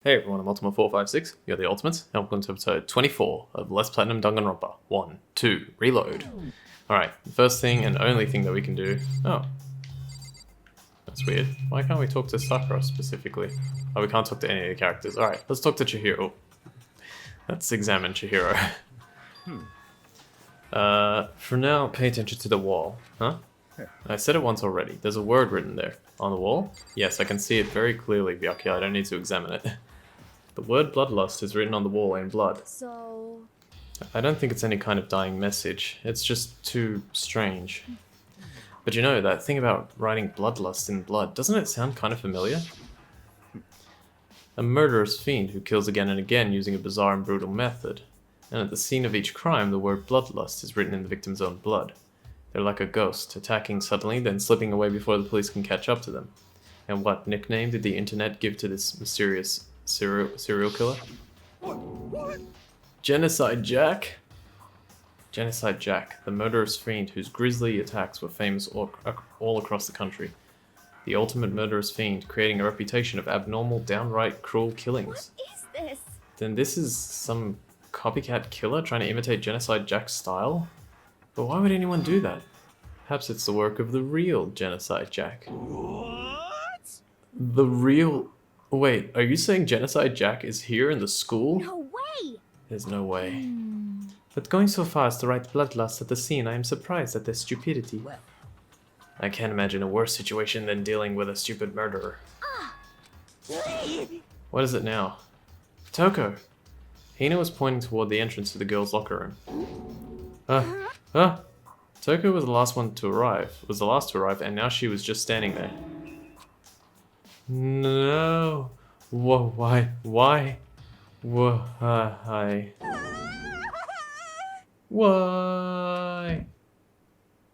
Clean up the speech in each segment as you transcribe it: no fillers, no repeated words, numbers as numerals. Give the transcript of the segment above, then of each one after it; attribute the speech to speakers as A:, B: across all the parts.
A: Hey everyone, I'm Ultima456, you're the Ultimates, and welcome to episode 24 of Less Platinum Danganronpa. 1, 2, reload. Alright, the first thing and only thing that we can do... Oh. That's weird. Why can't we talk to Sakura specifically? Oh, we can't talk to any of the characters. Alright, let's talk to Chihiro. Let's examine Chihiro. For now, pay attention to the wall. Huh? I said it once already. There's a word written there. On the wall? Yes, I can see it very clearly, Byakuya. I don't need to examine it. The word bloodlust is written on the wall in blood.
B: So...
A: I don't think it's any kind of dying message. It's just too strange. But you know, that thing about writing bloodlust in blood, doesn't it sound kind of familiar? A murderous fiend who kills again and again using a bizarre and brutal method. And at the scene of each crime, the word bloodlust is written in the victim's own blood. They're like a ghost, attacking suddenly, then slipping away before the police can catch up to them. And what nickname did the internet give to this mysterious serial killer?
C: What?
A: Genocide Jack? Genocide Jack, the murderous fiend whose grisly attacks were famous all across the country. The ultimate murderous fiend, creating a reputation of abnormal, downright cruel killings.
B: What is this?
A: Then this is some copycat killer trying to imitate Genocide Jack's style? But why would anyone do that? Perhaps it's the work of the real Genocide Jack.
C: What?
A: The real... Wait, are you saying Genocide Jack is here in the school?
B: No way!
A: There's no way. But going so far as to write bloodlust at the scene, I am surprised at their stupidity.
C: Well.
A: I can't imagine a worse situation than dealing with a stupid murderer. What is it now? Toko! Hina was pointing toward the entrance to the girls' locker room. Toko was the last to arrive, and now she was just standing there. No. Whoa, why? Why? Why?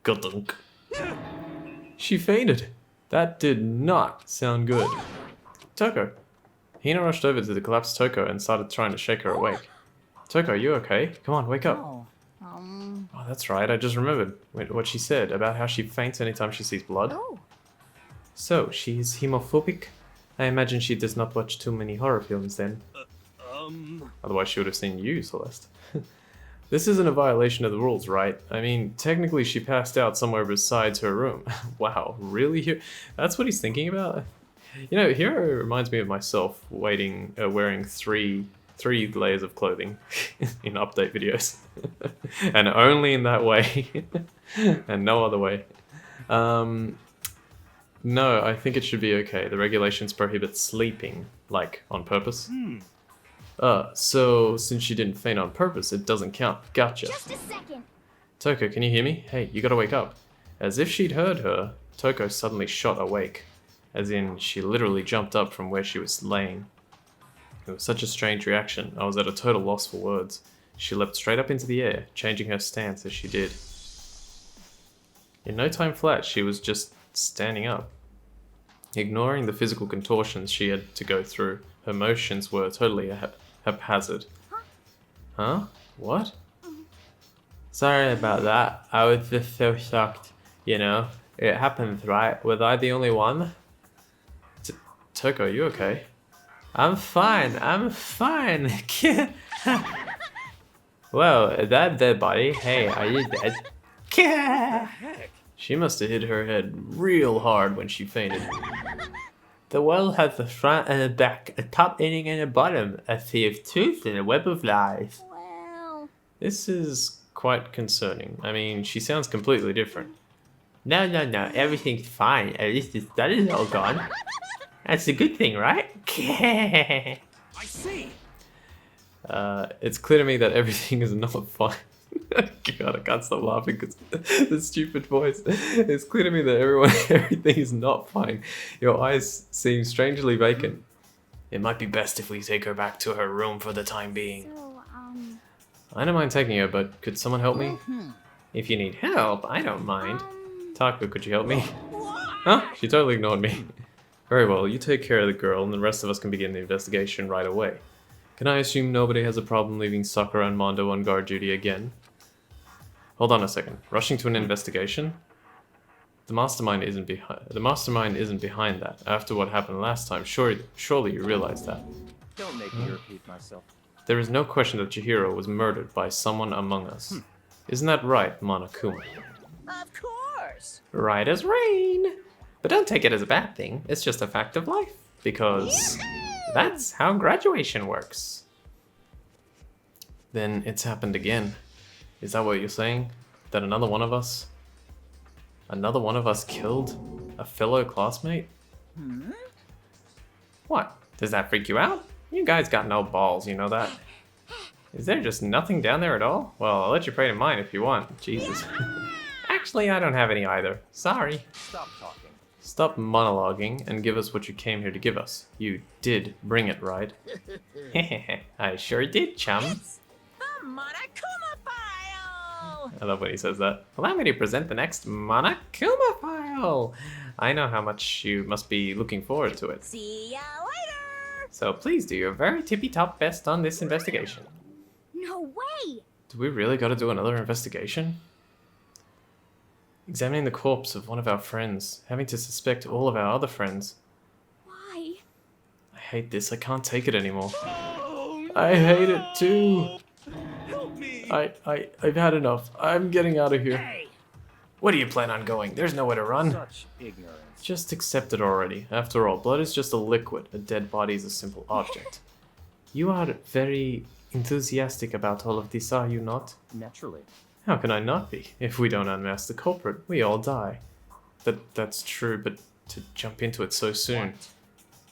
A: Gadunk. She fainted. That did not sound good. Toko. Hina rushed over to the collapsed Toko and started trying to shake her awake. Toko, you okay? Come on, wake up.
B: Oh,
A: Oh, that's right, I just remembered what she said about how she faints anytime she sees blood.
B: Oh.
A: So, she's hemophobic? I imagine she does not watch too many horror films then. Otherwise she would have seen you, Celeste. This isn't a violation of the rules, right? I mean, technically she passed out somewhere besides her room. Wow, really? That's what he's thinking about? You know, Hiro reminds me of myself wearing three layers of clothing in update videos. And only in that way. And no other way. No, I think it should be okay. The regulations prohibit sleeping, like, on purpose. So since she didn't faint on purpose, it doesn't count. Gotcha.
B: Just a second.
A: Toko, can you hear me? Hey, you gotta wake up. As if she'd heard her, Toko suddenly shot awake. As in, she literally jumped up from where she was laying. It was such a strange reaction, I was at a total loss for words. She leapt straight up into the air, changing her stance as she did. In no time flat, she was just standing up. Ignoring the physical contortions she had to go through, her motions were totally haphazard. Huh? What? Sorry about that. I was just so shocked. You know, it happens, right? Was I the only one? Toko, you okay? I'm fine. Whoa, is that a dead body? Hey, are you dead?
C: Heck.
A: She must have hit her head real hard when she fainted.
D: The world has a front and a back, a top ending and a bottom, a sea of truth and a web of lies.
B: Well...
A: This is quite concerning. I mean, she sounds completely different.
D: No, everything's fine. At least the blood is all gone. That's a good thing, right?
C: I see.
A: It's clear to me that everything is not fine. God, I can't stop laughing because the stupid voice. It's clear to me that everything is not fine. Your eyes seem strangely vacant. It might be best if we take her back to her room for the time being.
B: So,
A: I don't mind taking her, but could someone help me? If you need help, I don't mind. Taku, could you help me? Huh? She totally ignored me. Very well, you take care of the girl and the rest of us can begin the investigation right away. Can I assume nobody has a problem leaving Sakura and Mondo on guard duty again? Hold on a second. Rushing to an investigation? The mastermind isn't behind that. After what happened last time, surely you realize that.
C: Don't make me repeat myself.
A: There is no question that Chihiro was murdered by someone among us. Isn't that right, Monokuma?
B: Of course.
A: Right as rain. But don't take it as a bad thing. It's just a fact of life. Because that's how graduation works. Then it's happened again. Is that what you're saying? That another one of us killed a fellow classmate? What? Does that freak you out? You guys got no balls, you know that? Is there just nothing down there at all? Well, I'll let you pray to mine if you want. Jesus. Actually, I don't have any either. Sorry.
C: Stop talking.
A: Stop monologuing and give us what you came here to give us. You did bring it, right? I sure did, chum.
B: It's the Monokuma file.
A: I love when he says that. Allow me to present the next Monokuma file. I know how much you must be looking forward to it.
B: See ya later.
A: So please do your very tippy-top best on this investigation.
E: No way!
A: Do we really gotta do another investigation? Examining the corpse of one of our friends, having to suspect all of our other friends.
E: Why?
A: I hate this, I can't take it anymore.
C: Oh,
A: I hate it too.
C: help me!
A: I've had enough. I'm getting out of here.
C: Hey!
A: Where do you plan on going? There's nowhere to run.
C: Such ignorance.
A: Just accept it already. After all, blood is just a liquid. A dead body is a simple object. You are very enthusiastic about all of this, are you not?
C: Naturally.
A: How can I not be? If we don't unmask the culprit, we all die. That's true, but to jump into it so soon.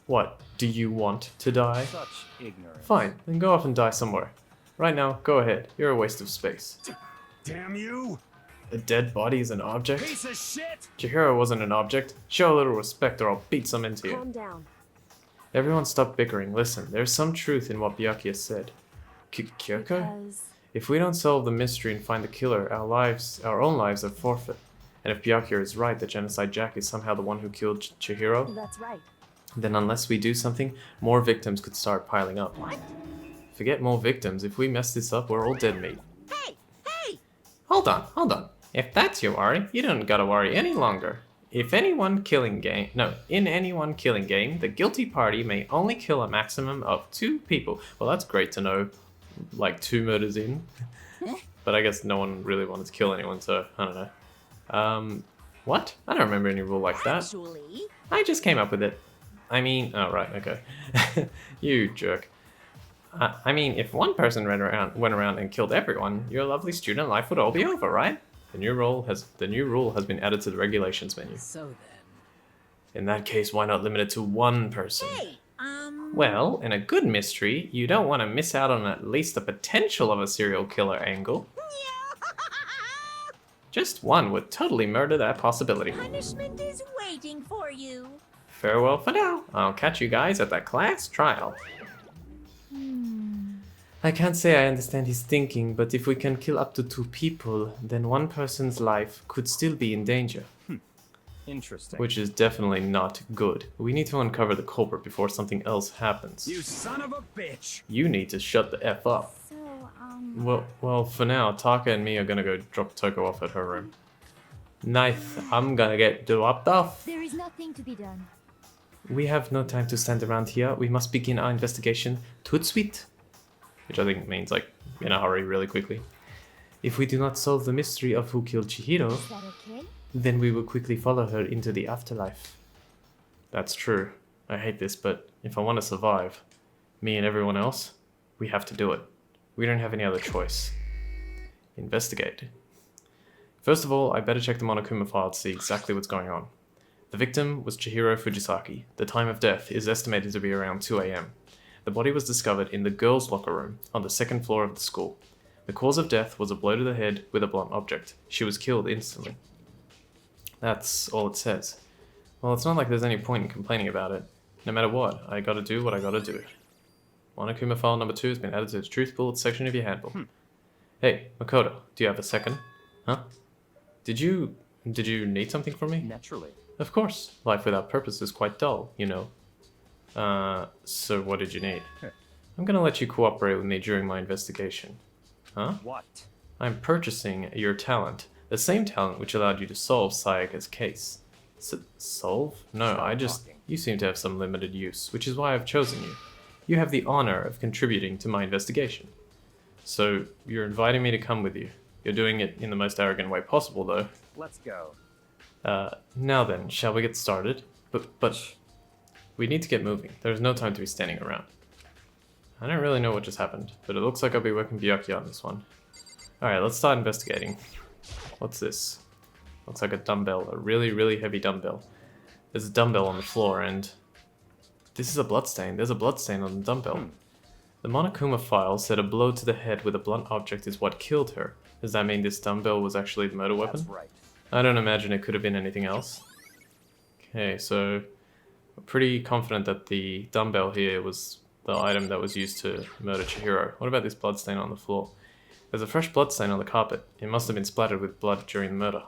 A: What? Do you want to die?
C: Such ignorance.
A: Fine, then go off and die somewhere. Right now, go ahead. You're a waste of space.
C: Damn you!
A: A dead body is an object?
C: Piece of shit!
A: Chihiro wasn't an object. Show a little respect or I'll beat some into you.
E: Calm down.
A: Everyone stop bickering. Listen, there's some truth in what Byakuya said. Kyoko?
E: Because
A: If we don't solve the mystery and find the killer, our own lives are forfeit. And if Byakuya is right that Genocide Jack is somehow the one who killed Chihiro,
E: that's right.
A: then unless we do something, more victims could start piling up.
B: What?
A: Forget more victims. If we mess this up, we're all dead meat.
B: Hey, hey.
A: Hold on. If that's your worry, you don't gotta worry any longer. In any one killing game, the guilty party may only kill a maximum of 2 people. Well, that's great to know, like 2 murders in. But I guess no one really wanted to kill anyone, so I don't know. What? I don't remember any rule like that.
B: Actually,
A: I just came up with it. I mean, oh right, okay. You jerk. I mean, if one person went around and killed everyone, your lovely student life would all be over, right? The new rule has been added to the regulations menu.
B: so then.
A: In that case, why not limit it to 1 person?
B: Hey,
A: Well, in a good mystery, you don't want to miss out on at least the potential of a serial killer angle. Just 1 would totally murder that possibility.
B: Punishment is waiting for you.
A: Farewell for now. I'll catch you guys at that class trial. I can't say I understand his thinking, but if we can kill up to 2 people, then 1 person's life could still be in danger.
C: Interesting.
A: Which is definitely not good. We need to uncover the culprit before something else happens.
C: You son of a bitch!
A: You need to shut the F up.
E: So,
A: Well, for now, Taka and me are gonna go drop Toko off at her room. Nice, I'm gonna get dropped off.
E: there is nothing to be done.
A: We have no time to stand around here. We must begin our investigation tout suite. Which I think means, like, in a hurry really quickly. If we do not solve the mystery of who killed Chihiro,
E: Is that okay?
A: then we will quickly follow her into the afterlife. That's true. I hate this, but if I want to survive, me and everyone else, we have to do it. We don't have any other choice. Investigate. First of all, I better check the Monokuma file to see exactly what's going on. The victim was Chihiro Fujisaki. The time of death is estimated to be around 2 a.m. The body was discovered in the girls' locker room on the 2nd floor of the school. The cause of death was a blow to the head with a blunt object. She was killed instantly. That's all it says. Well, it's not like there's any point in complaining about it. No matter what, I gotta do what I gotta do. Monokuma file number 2 has been added to the Truth Bullets section of your handbook. Hey, Makoto, do you have a second? Huh? Did you need something from me?
C: Naturally.
A: Of course. Life without purpose is quite dull, you know. So what did you need? I'm gonna let you cooperate with me during my investigation. Huh?
C: What?
A: I'm purchasing your talent. The same talent which allowed you to solve Sayaka's case. Solve? No,
C: Stop
A: I just...
C: talking.
A: You seem to have some limited use, which is why I've chosen you. You have the honor of contributing to my investigation. So, you're inviting me to come with you. You're doing it in the most arrogant way possible, though.
C: Let's go.
A: Now then, shall we get started? But we need to get moving. There's no time to be standing around. I don't really know what just happened, but it looks like I'll be working Byakuya on this one. Alright, let's start investigating. What's this? Looks like a dumbbell, a really, really heavy dumbbell. There's a dumbbell on the floor, and this is a bloodstain. There's a bloodstain on the dumbbell. The Monokuma file said a blow to the head with a blunt object is what killed her. Does that mean this dumbbell was actually the murder weapon?
C: That's right.
A: I don't imagine it could have been anything else. Okay, so we're pretty confident that the dumbbell here was the item that was used to murder Chihiro. What about this bloodstain on the floor? There's a fresh bloodstain on the carpet. It must have been splattered with blood during the murder.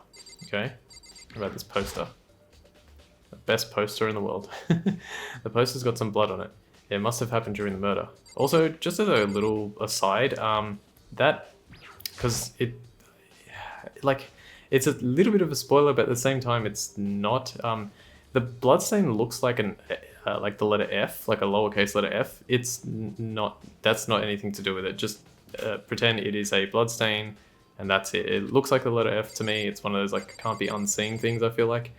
A: Okay, what about this poster? The best poster in the world. The poster's got some blood on it. It must have happened during the murder. Also, just as a little aside, because it's a little bit of a spoiler, but at the same time, it's not. The bloodstain looks like like the letter F, like a lowercase letter F. It's not. That's not anything to do with it. Just pretend it is a bloodstain, and that's it. It looks like the letter F to me. It's one of those like can't be unseen things. I feel like.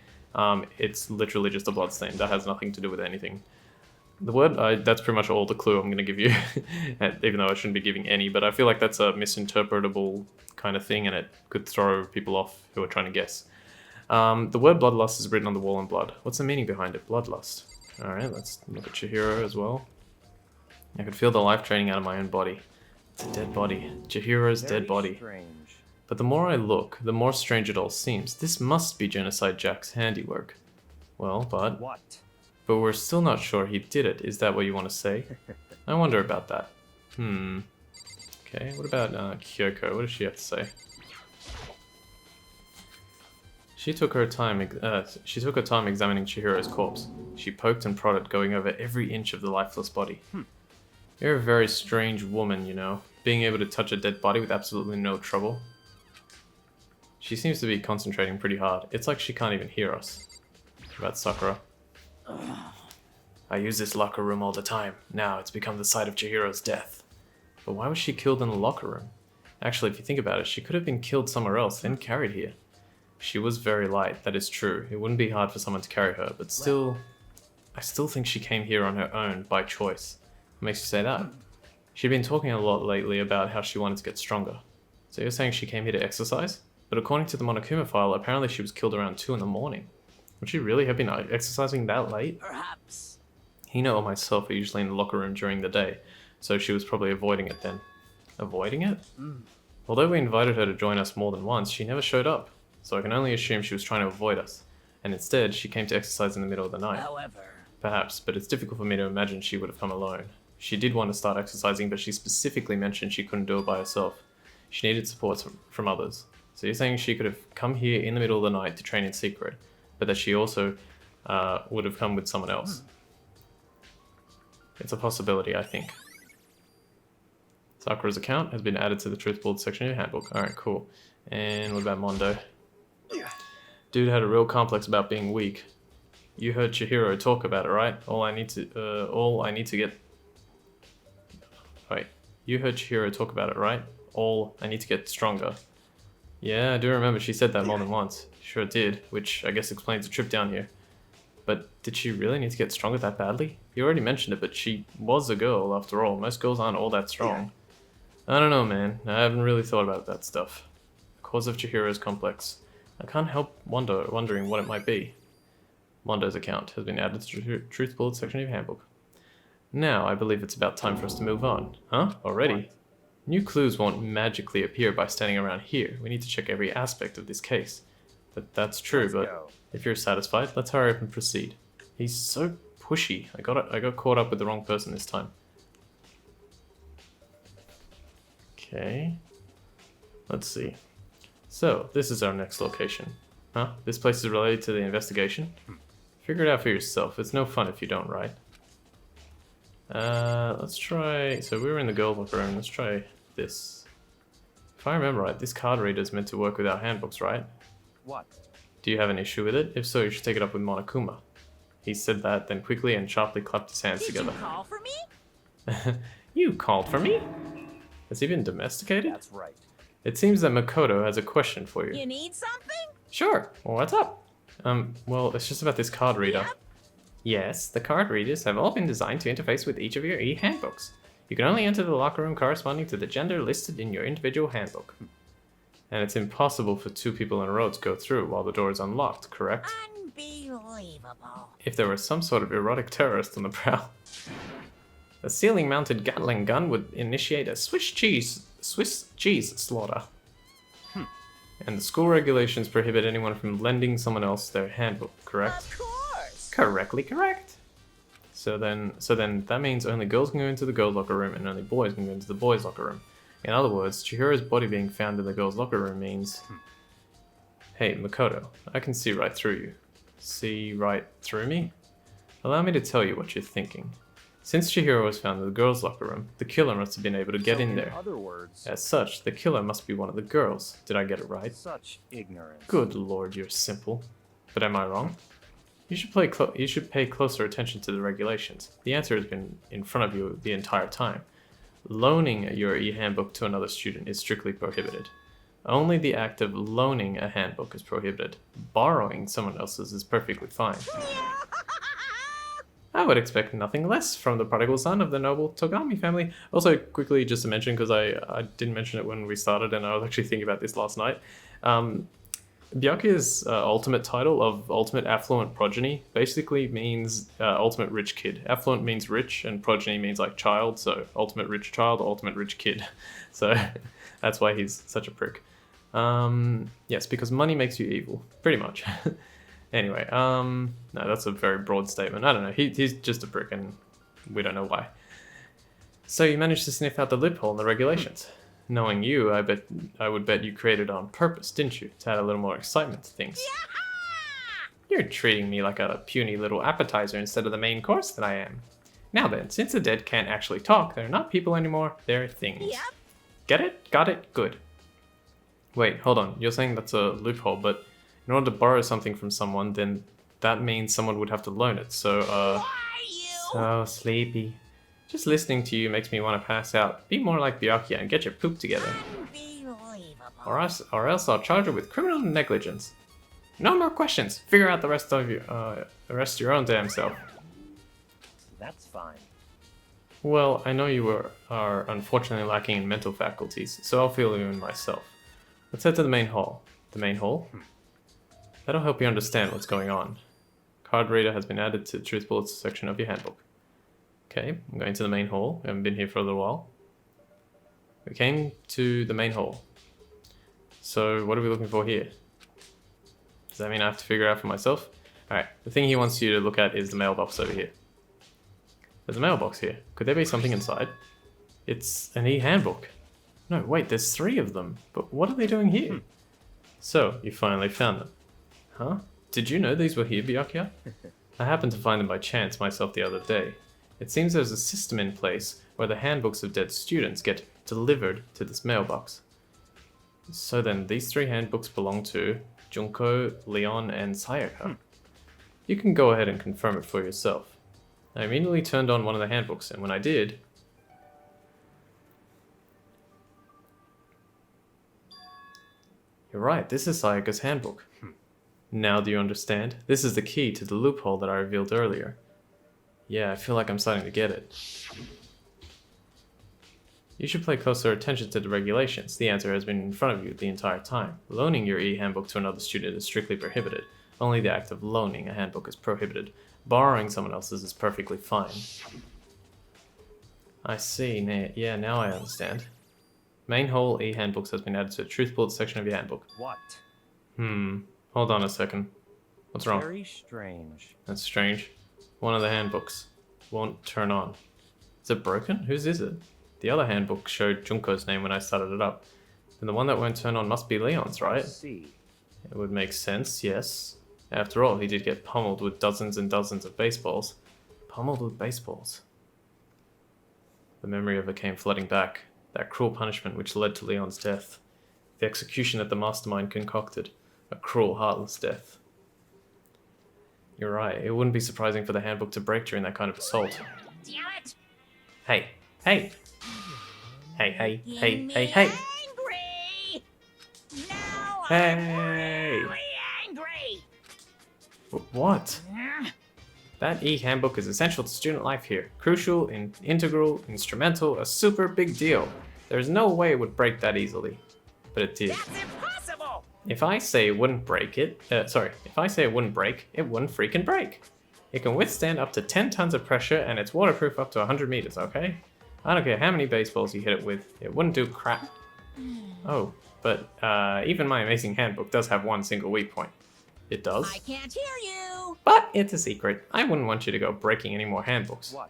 A: It's literally just a bloodstain. That has nothing to do with anything. The word, that's pretty much all the clue I'm going to give you, even though I shouldn't be giving any, but I feel like that's a misinterpretable kind of thing, and it could throw people off who are trying to guess. The word bloodlust is written on the wall in blood. What's the meaning behind it? Bloodlust. Alright, let's look at Chihiro as well. I could feel the life draining out of my own body. It's a dead body. Chihiro's dead body.
C: Strange.
A: But the more I look, the more strange it all seems. This must be Genocide Jack's handiwork. Well, but we're still not sure he did it. Is that what you want to say? I wonder about that. Okay, what about Kyoko? What does she have to say? She took her time examining Chihiro's corpse. She poked and prodded, going over every inch of the lifeless body. You're a very strange woman, you know, being able to touch a dead body with absolutely no trouble. She seems to be concentrating pretty hard. It's like she can't even hear us. What about Sakura? I use this locker room all the time. Now it's become the site of Chihiro's death. But why was she killed in the locker room? Actually, if you think about it, she could have been killed somewhere else, then carried here. She was very light, that is true. It wouldn't be hard for someone to carry her, but still... I still think she came here on her own, by choice. What makes you say that? She'd been talking a lot lately about how she wanted to get stronger. So you're saying she came here to exercise? But according to the Monokuma file, apparently she was killed around 2 in the morning. Would she really have been exercising that late?
B: Perhaps.
A: Hina or myself are usually in the locker room during the day, so she was probably avoiding it then. Avoiding it? Although we invited her to join us more than once, she never showed up. So I can only assume she was trying to avoid us. And instead, she came to exercise in the middle of the night.
B: However,
A: Perhaps, but it's difficult for me to imagine she would have come alone. She did want to start exercising, but she specifically mentioned she couldn't do it by herself. She needed support from others. So you're saying she could have come here in the middle of the night to train in secret, but that she also would have come with someone else. It's a possibility, I think. Sakura's account has been added to the Truth Board section of your handbook. Alright, cool. And what about Mondo? Dude had a real complex about being weak. You heard Chihiro talk about it, right? You heard Chihiro talk about it, right? I need to get stronger. Yeah, I do remember she said that more than once. Sure did, which I guess explains the trip down here. But did she really need to get stronger that badly? You already mentioned it, but she was a girl after all. Most girls aren't all that strong. I don't know, man. I haven't really thought about that stuff. The cause of Chihiro's complex. I can't help wondering what it might be. Mondo's account has been added to the Truth Bullet section of your handbook. Now, I believe it's about time for us to move on. Huh? Already? New clues won't magically appear by standing around here. We need to check every aspect of this case. That's true, but if you're satisfied, let's hurry up and proceed. He's so pushy. I got caught up with the wrong person this time. Okay. Let's see. So, this is our next location. Huh? This place is related to the investigation? Figure it out for yourself. It's no fun if you don't, right? Let's try... So we were in the girl locker room. Let's try this. If I remember right, this card reader is meant to work with our handbooks, right?
C: What?
A: Do you have an issue with it? If so, you should take it up with Monokuma. He said that, then quickly and sharply clapped his hands
B: did
A: together.
B: you call for me?
A: You called for me? Has he been domesticated?
C: That's right.
A: It seems that Makoto has a question for you.
B: You need something?
A: Sure. Well, what's up? Well, it's just about this card reader.
B: Yep.
A: Yes, the card readers have all been designed to interface with each of your e-handbooks. You can only enter the locker room corresponding to the gender listed in your individual handbook. And it's impossible for two people in a row to go through while the door is unlocked, correct?
B: Unbelievable.
A: If there was some sort of erotic terrorist on the prowl. A ceiling-mounted Gatling gun would initiate a Swiss cheese slaughter. And the school regulations prohibit anyone from lending someone else their handbook, correct?
B: Of course.
A: Correctly correct. So then that means only girls can go into the girls' locker room and only boys can go into the boys' locker room. In other words, Chihiro's body being found in the girls' locker room means... Hey, Makoto, I can see right through you. See right through me? Allow me to tell you what you're thinking. Since Chihiro was found in the girls' locker room, the killer must have been able to get in there.
C: In other words,
A: As such, the killer must be one of the girls. Did I get it right?
C: such ignorance.
A: Good lord, you're simple. But am I wrong? You should pay closer attention to the regulations. The answer has been in front of you the entire time. Loaning your e-handbook to another student is strictly prohibited. Only the act of loaning a handbook is prohibited. Borrowing someone else's is perfectly fine. I would expect nothing less from the prodigal son of the noble Togami family. Also, quickly, just to mention, because I didn't mention it when we started, and I was actually thinking about this last night. Byakuya's ultimate title of Ultimate Affluent Progeny basically means Ultimate Rich Kid. Affluent means rich, and progeny means like child, so Ultimate Rich Child, Ultimate Rich Kid. So that's why he's such a prick. Yes, because money makes you evil, pretty much. Anyway, no, that's a very broad statement. I don't know, he's just a prick, and we don't know why. So you managed to sniff out the loophole in the regulations. Knowing you, I would bet you created it on purpose, didn't you? To add a little more excitement to things. You're treating me like a puny little appetizer instead of the main course that I am. Now then, since the dead can't actually talk, they're not people anymore, they're things.
B: Yep.
A: Get it? Got it? Good. Wait, hold on. You're saying that's a loophole, but in order to borrow something from someone, then that means someone would have to loan it. So,
B: Why you?
A: So sleepy. Just listening to you makes me want to pass out. Be more like Byakuya and get your poop together.
B: Unbelievable.
A: Or else I'll charge you with criminal negligence. No more questions. Figure out the rest of your own damn self.
C: That's fine.
A: Well, I know you are unfortunately lacking in mental faculties, so I'll fill you in myself. Let's head to the main hall. The main hall? That'll help you understand what's going on. Card reader has been added to the truth bullets section of your handbook. Okay, I'm going to the main hall. We haven't been here for a little while. We came to the main hall. So what are we looking for here? Does that mean I have to figure it out for myself? Alright, the thing he wants you to look at is the mailbox over here. There's a mailbox here. Could there be something inside? It's an e-handbook. No, wait, there's 3 of them. But what are they doing here? So, you finally found them. Huh? Did you know these were here, Byakuya? I happened to find them by chance myself the other day. It seems there's a system in place where the handbooks of dead students get delivered to this mailbox. So then, these 3 handbooks belong to Junko, Leon, and Sayaka. You can go ahead and confirm it for yourself. I immediately turned on one of the handbooks, and when I did... You're right, this is Sayaka's handbook. Now do you understand? This is the key to the loophole that I revealed earlier. Yeah, I feel like I'm starting to get it. You should pay closer attention to the regulations. The answer has been in front of you the entire time. Loaning your e-handbook to another student is strictly prohibited. Only the act of loaning a handbook is prohibited. Borrowing someone else's is perfectly fine. I see. Yeah, now I understand. Main hall e-handbooks has been added to the truth bullet section of your handbook.
C: What?
A: Hold on a second. What's wrong?
C: Very strange.
A: That's strange. One of the handbooks won't turn on. Is it broken? Whose is it? The other handbook showed Junko's name when I started it up. Then the one that won't turn on must be Leon's, right?
C: Let's see.
A: It would make sense, yes. After all, he did get pummeled with dozens and dozens of baseballs. Pummeled with baseballs. The memory of it came flooding back. That cruel punishment which led to Leon's death. The execution that the mastermind concocted. A cruel, heartless death. You're right, it wouldn't be surprising for the handbook to break during that kind of assault.
B: Damn it!
A: Hey, Hey. Hey, hey, hey,
B: Making
A: hey,
B: me
A: hey.
B: Angry. Now
A: Hey.
B: I'm really angry.
A: What? That e-handbook is essential to student life here. Crucial, integral, instrumental, a super big deal. There's no way it would break that easily. But it did.
B: That's impossible.
A: If I say it wouldn't break if I say it wouldn't break, it wouldn't freaking break. It can withstand up to 10 tons of pressure and it's waterproof up to 100 meters, okay? I don't care how many baseballs you hit it with, it wouldn't do crap. Oh, but even my amazing handbook does have one single weak point. It does.
B: I can't hear you.
A: But it's a secret. I wouldn't want you to go breaking any more handbooks.
C: What?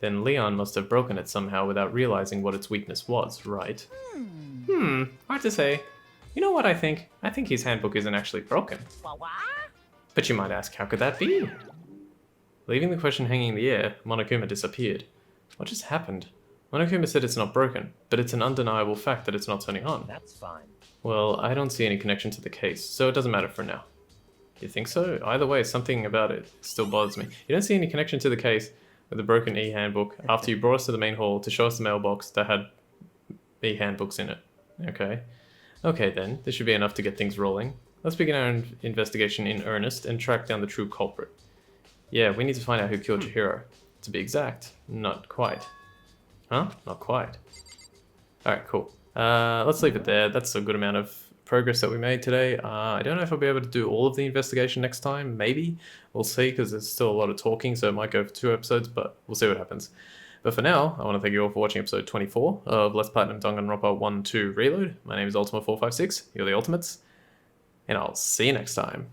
A: Then Leon must have broken it somehow without realizing what its weakness was, right? Hard to say. You know what I think? I think his handbook isn't actually broken.
B: What?
A: But you might ask, how could that be? Leaving the question hanging in the air, Monokuma disappeared. What just happened? Monokuma said it's not broken, but it's an undeniable fact that it's not turning on.
C: That's fine.
A: Well, I don't see any connection to the case, so it doesn't matter for now. You think so? Either way, something about it still bothers me. You don't see any connection to the case with the broken e-handbook after you brought us to the main hall to show us the mailbox that had e-handbooks in it. Okay. Okay then, this should be enough to get things rolling. Let's begin our investigation in earnest and track down the true culprit. Yeah, we need to find out who killed Chihiro. To be exact, not quite. Huh? Not quite. Alright, cool. Let's leave it there. That's a good amount of progress that we made today. I don't know if I'll be able to do all of the investigation next time. Maybe. We'll see, because there's still a lot of talking, so it might go for 2 episodes, but we'll see what happens. But for now, I want to thank you all for watching episode 24 of Let's Platinum Danganronpa 1-2 Reload. My name is Ultima456. You're the Ultimates. And I'll see you next time.